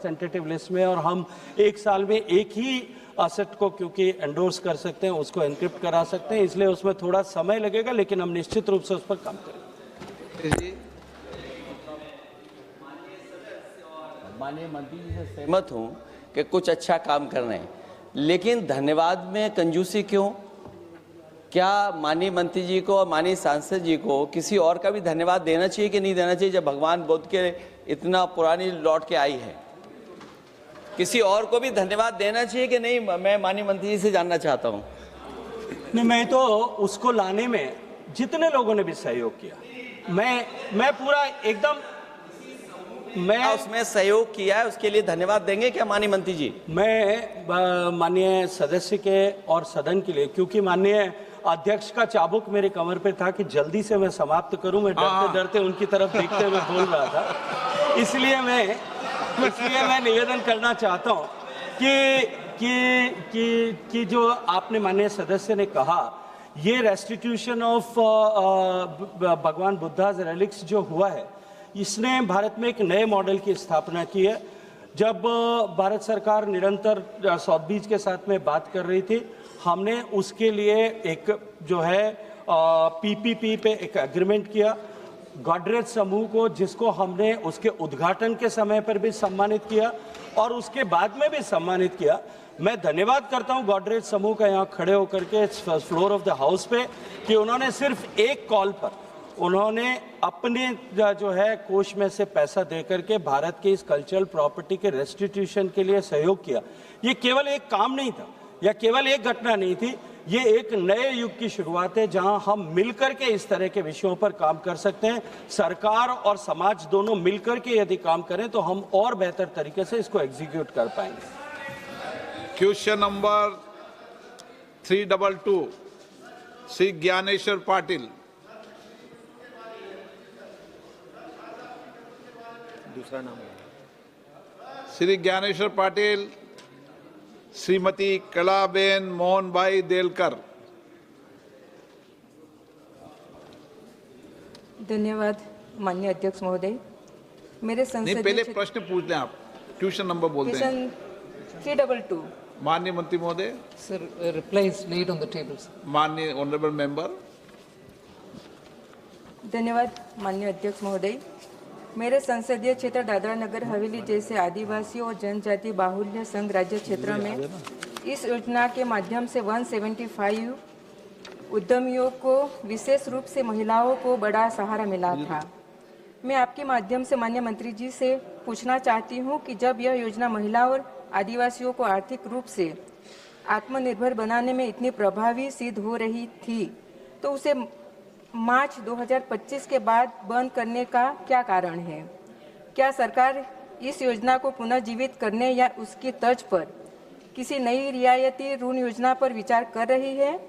Representative list में, और हम एक साल में एक ही असेट को क्योंकि एंडोर्स कर सकते हैं, उसको एनक्रिप्ट करा सकते हैं, इसलिए उसमें थोड़ा समय लगेगा, लेकिन हम निश्चित रूप से उस पर काम करेंगे। माननीय मंत्री जी से सहमत हूं कि कुछ अच्छा काम कर रहे हैं, लेकिन धन्यवाद में कंजूसी क्यों? क्या माननीय मंत्री जी को और माननीय सांसद जी को किसी और का भी धन्यवाद देना चाहिए कि नहीं देना चाहिए? जब भगवान बुद्ध के इतना पुरानी लौट के आई है, किसी और को भी धन्यवाद देना चाहिए कि नहीं? मैं माननीय मंत्री जी से जानना चाहता हूं। नहीं, मैं तो उसको लाने में जितने लोगों ने भी सहयोग किया, मैं पूरा एकदम उसमें सहयोग किया है, उसके लिए धन्यवाद देंगे क्या माननीय मंत्री जी? मैं माननीय सदस्य के और सदन के लिए, क्योंकि माननीय अध्यक्ष का चाबुक मेरे कमर पे था कि जल्दी से मैं समाप्त करूं, मैं डरते डरते उनकी तरफ देखते हुए बोल रहा था, इसलिए मैं निवेदन करना चाहता हूं कि जो आपने माननीय सदस्य ने कहा, ये रेस्टिट्यूशन ऑफ भगवान बुद्धा रेलिक्स जो हुआ है, इसने भारत में एक नए मॉडल की स्थापना की है। जब भारत सरकार निरंतर साउथ बीच के साथ में बात कर रही थी, हमने उसके लिए एक जो है पीपीपी पे एक एग्रीमेंट किया गॉडरेज समूह को, जिसको हमने उसके उद्घाटन के समय पर भी सम्मानित किया और उसके बाद में भी सम्मानित किया। मैं धन्यवाद करता हूं गॉडरेज समूह का यहाँ खड़े होकर के फ्लोर ऑफ द हाउस पे कि उन्होंने सिर्फ एक कॉल पर उन्होंने अपने जो है कोष में से पैसा देकर के भारत के इस कल्चरल प्रॉपर्टी के रेस्टिट्यूशन के लिए सहयोग किया। ये केवल एक काम नहीं था या केवल एक घटना नहीं थी, ये एक नए युग की शुरुआत है जहां हम मिलकर के इस तरह के विषयों पर काम कर सकते हैं। सरकार और समाज दोनों मिलकर के यदि काम करें तो हम और बेहतर तरीके से इसको एग्जीक्यूट कर पाएंगे। Question number 322 Shri Dnyaneshwar Patil. दूसरा नाम श्री ज्ञानेश्वर पाटिल, श्रीमती कलाबेन मोहन भाई देलकर। धन्यवाद माननीय अध्यक्ष महोदय। मेरे संसदीय पहले प्रश्न पूछ लें आप, क्वेश्चन नंबर बोलते हैं। 322 माननीय मंत्री महोदय। Sir, reply is laid on the table. माननीय ऑनरेबल मेंबर। धन्यवाद माननीय अध्यक्ष महोदय। मेरे संसदीय क्षेत्र दादरा नगर हवेली जैसे आदिवासी और जनजाति बाहुल्य संघ राज्य क्षेत्र में इस योजना के माध्यम से 175 उद्यमियों को, विशेष रूप से महिलाओं को बड़ा सहारा मिला था। मैं आपके माध्यम से माननीय मंत्री जी से पूछना चाहती हूं कि जब यह योजना महिला और आदिवासियों को आर्थिक रूप से आत्मनिर्भर बनाने में इतनी प्रभावी सिद्ध हो रही थी, तो उसे मार्च 2025 के बाद बंद करने का क्या कारण है? क्या सरकार इस योजना को पुनर्जीवित करने या उसकी तर्ज पर किसी नई रियायती ऋण योजना पर विचार कर रही है?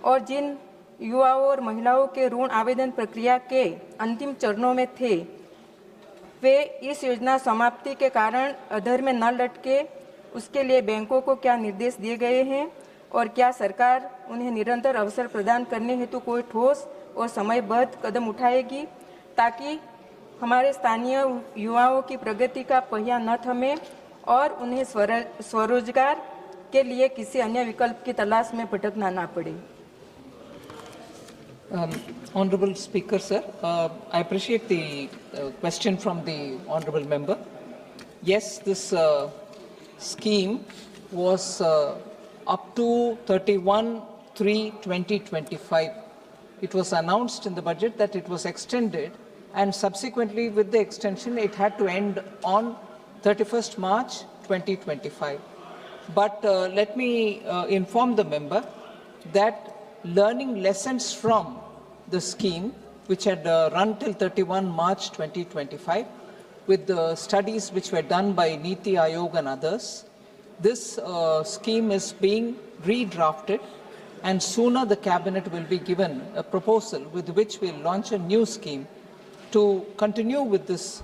और जिन युवाओं और महिलाओं के ऋण आवेदन प्रक्रिया के अंतिम चरणों में थे, वे इस योजना समाप्ति के कारण अधर में न लटके, उसके लिए बैंकों को क्या निर्देश दिए गए हैं? और क्या सरकार उन्हें निरंतर अवसर प्रदान करने हेतु कोई ठोस और समयबद्ध कदम उठाएगी ताकि हमारे स्थानीय युवाओं की प्रगति का पहिया न थमे और उन्हें स्वरोजगार के लिए किसी अन्य विकल्प की तलाश में भटकना ना पड़े? Honorable Speaker, sir, I appreciate the question from the honorable member. Yes, this scheme was up to 31/3/2025. It was announced in the budget that it was extended, and subsequently with the extension it had to end on 31st March 2025. But let me inform the member that learning lessons from the scheme, which had run till 31 March 2025, with the studies which were done by Niti Aayog and others, this scheme is being redrafted, and sooner the cabinet will be given a proposal with which we'll launch a new scheme to continue with this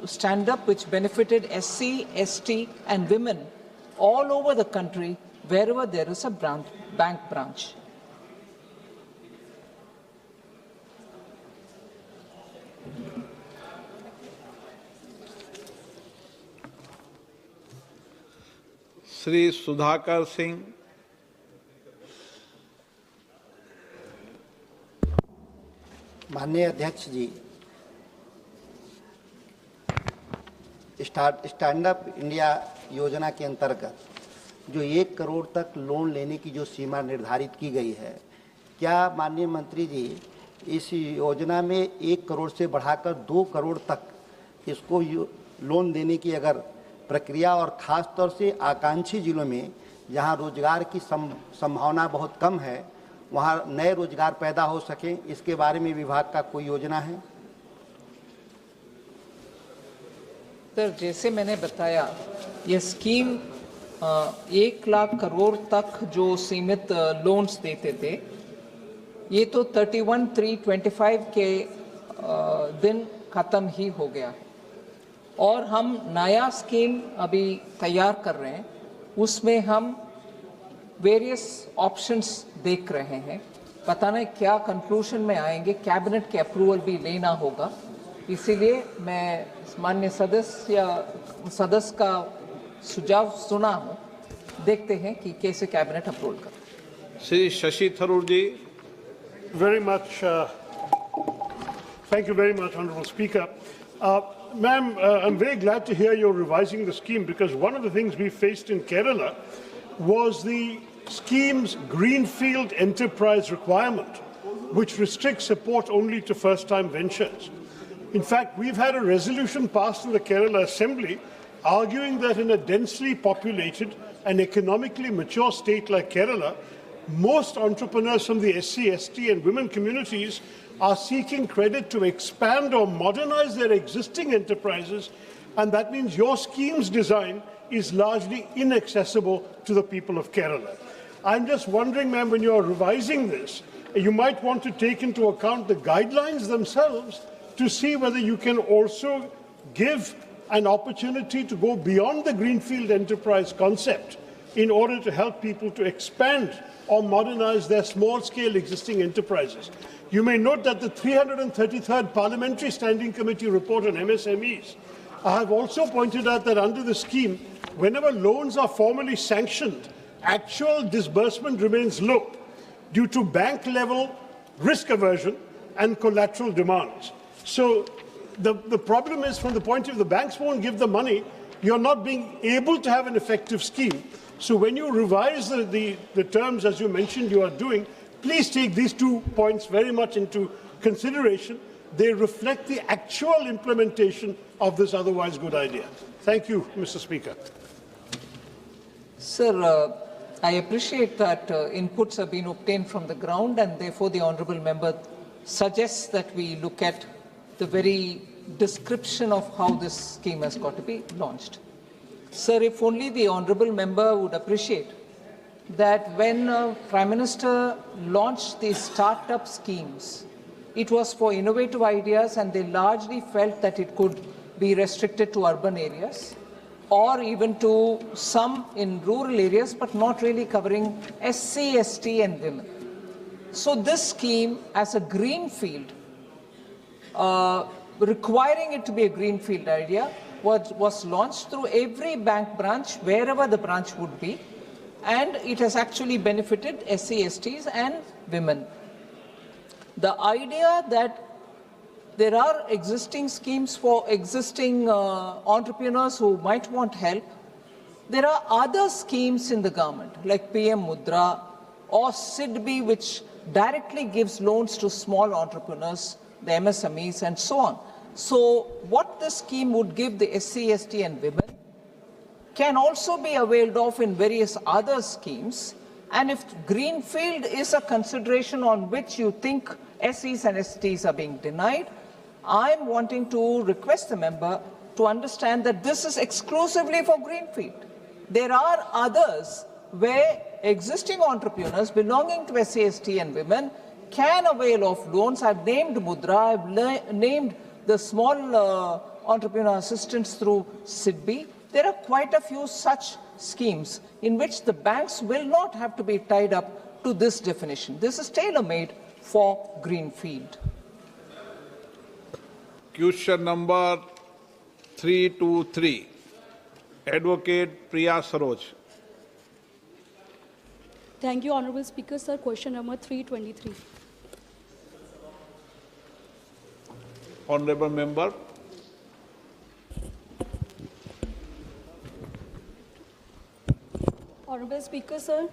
stand-up which benefited SC, ST and women all over the country wherever there is a bank branch. Shri Sudhakar Singh. माननीय अध्यक्ष जी, stand up India योजना के अंतर्गत जो 1 करोड़ तक loan लेने की जो सीमा निर्धारित की गई है, क्या माननीय मंत्री जी इस योजना में 1 करोड़ से बढ़ाकर 2 करोड़ तक इसको लोन देने की अगर प्रक्रिया, और ख़ास तौर से आकांक्षी जिलों में जहां रोजगार की संभावना बहुत कम है, वहां नए रोजगार पैदा हो सकें, इसके बारे में विभाग का कोई योजना है? सर, जैसे मैंने बताया, ये स्कीम 1 लाख करोड़ तक जो सीमित लोन्स देते थे, ये तो 31/3/25 के दिन ख़त्म ही हो गया है। और हम नया स्कीम अभी तैयार कर रहे हैं, उसमें हम वेरियस ऑप्शंस देख रहे हैं। पता नहीं क्या कंक्लूजन में आएंगे, कैबिनेट के अप्रूवल भी लेना होगा। इसीलिए मैं माननीय सदस्य का सुझाव सुना हूँ, देखते हैं कि कैसे कैबिनेट अप्रूवल कर। श्री शशि थरूर जी। Very much. Thank you very much, Honourable Speaker. Ma'am, I'm very glad to hear you're revising the scheme, because one of the things we faced in Kerala was the scheme's greenfield enterprise requirement, which restricts support only to first-time ventures. In fact, we've had a resolution passed in the Kerala Assembly arguing that in a densely populated and economically mature state like Kerala, most entrepreneurs from the SC, ST and women communities are seeking credit to expand or modernize their existing enterprises, and that means your scheme's design is largely inaccessible to the people of Kerala. I'm just wondering, ma'am, when you're revising this, you might want to take into account the guidelines themselves to see whether you can also give an opportunity to go beyond the greenfield enterprise concept in order to help people to expand or modernize their small-scale existing enterprises. You may note that the 333rd Parliamentary Standing Committee report on MSMEs, I have also pointed out that under the scheme, whenever loans are formally sanctioned, actual disbursement remains low due to bank-level risk aversion and collateral demands. So the problem is, from the point of view, the banks won't give the money, you're not being able to have an effective scheme. So when you revise the terms, as you mentioned you are doing, please take these 2 points very much into consideration. They reflect the actual implementation of this otherwise good idea. Thank you, Mr. Speaker. Sir, I appreciate that inputs have been obtained from the ground, and therefore the Honourable Member suggests that we look at the very description of how this scheme has got to be launched. Sir, if only the Honourable Member would appreciate that when Prime Minister launched these startup schemes, it was for innovative ideas, and they largely felt that it could be restricted to urban areas or even to some in rural areas, but not really covering SC, ST and women. So this scheme, as a greenfield, requiring it to be a greenfield idea, was launched through every bank branch, wherever the branch would be, and it has actually benefited SC, STs and women. The idea that there are existing schemes for existing entrepreneurs who might want help, there are other schemes in the government like PM Mudra or SIDBI, which directly gives loans to small entrepreneurs, the MSMEs and so on. So what this scheme would give the SC, ST and women can also be availed of in various other schemes. And if greenfield is a consideration on which you think SCs and STs are being denied, I'm wanting to request the member to understand that this is exclusively for greenfield. There are others where existing entrepreneurs belonging to SC, ST and women can avail of loans. I've named Mudra, I've named the small entrepreneur assistance through SIDBI. There are quite a few such schemes in which the banks will not have to be tied up to this definition. This is tailor-made for greenfield. Question number 323, Advocate Priya Saroj. Thank you, Honorable Speaker, sir. Question number 323. Honorable member. Honorable Speaker, sir.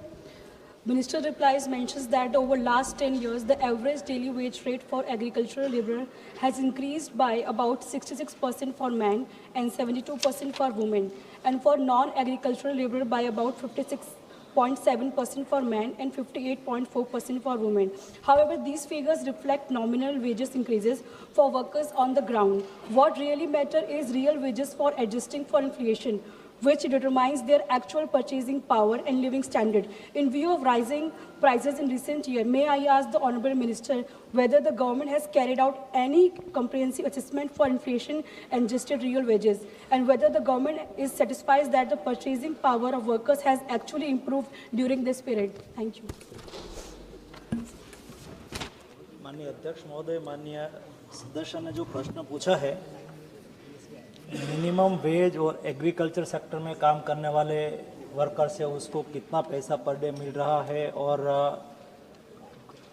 Minister replies mentions that over last 10 years, the average daily wage rate for agricultural labor has increased by about 66% for men and 72% for women, and for non-agricultural labor by about 56.7% for men and 58.4% for women. However, these figures reflect nominal wages increases for workers on the ground. What really matters is real wages for adjusting for inflation, which determines their actual purchasing power and living standard. In view of rising prices in recent years, may I ask the Honourable Minister whether the government has carried out any comprehensive assessment for inflation and adjusted real wages, and whether the government is satisfied that the purchasing power of workers has actually improved during this period? Thank you. माननीय अध्यक्ष महोदय, माननीय सदस्य ने जो प्रश्न पूछा है, मिनिमम वेज और एग्रीकल्चर सेक्टर में काम करने वाले वर्कर्स है उसको कितना पैसा पर डे मिल रहा है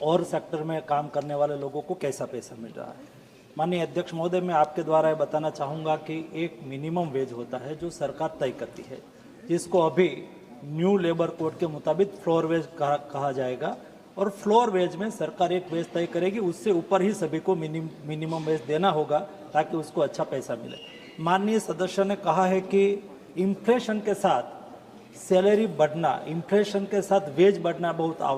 और सेक्टर में काम करने वाले लोगों को कैसा पैसा मिल रहा है। माननीय अध्यक्ष महोदय, मैं आपके द्वारा ये बताना चाहूँगा कि एक मिनिमम वेज होता है जो सरकार तय करती है, जिसको अभी न्यू लेबर कोड के मुताबिक फ्लोर वेज कहा जाएगा, और फ्लोर वेज में सरकार एक वेज तय करेगी, उससे ऊपर ही सभी को मिनिमम वेज देना होगा ताकि उसको अच्छा पैसा मिले। माननीय सदस्य ने कहा है कि इन्फ्लेशन के साथ सैलरी बढ़ना, इन्फ्लेशन के साथ वेज बढ़ना बहुत आवश्यक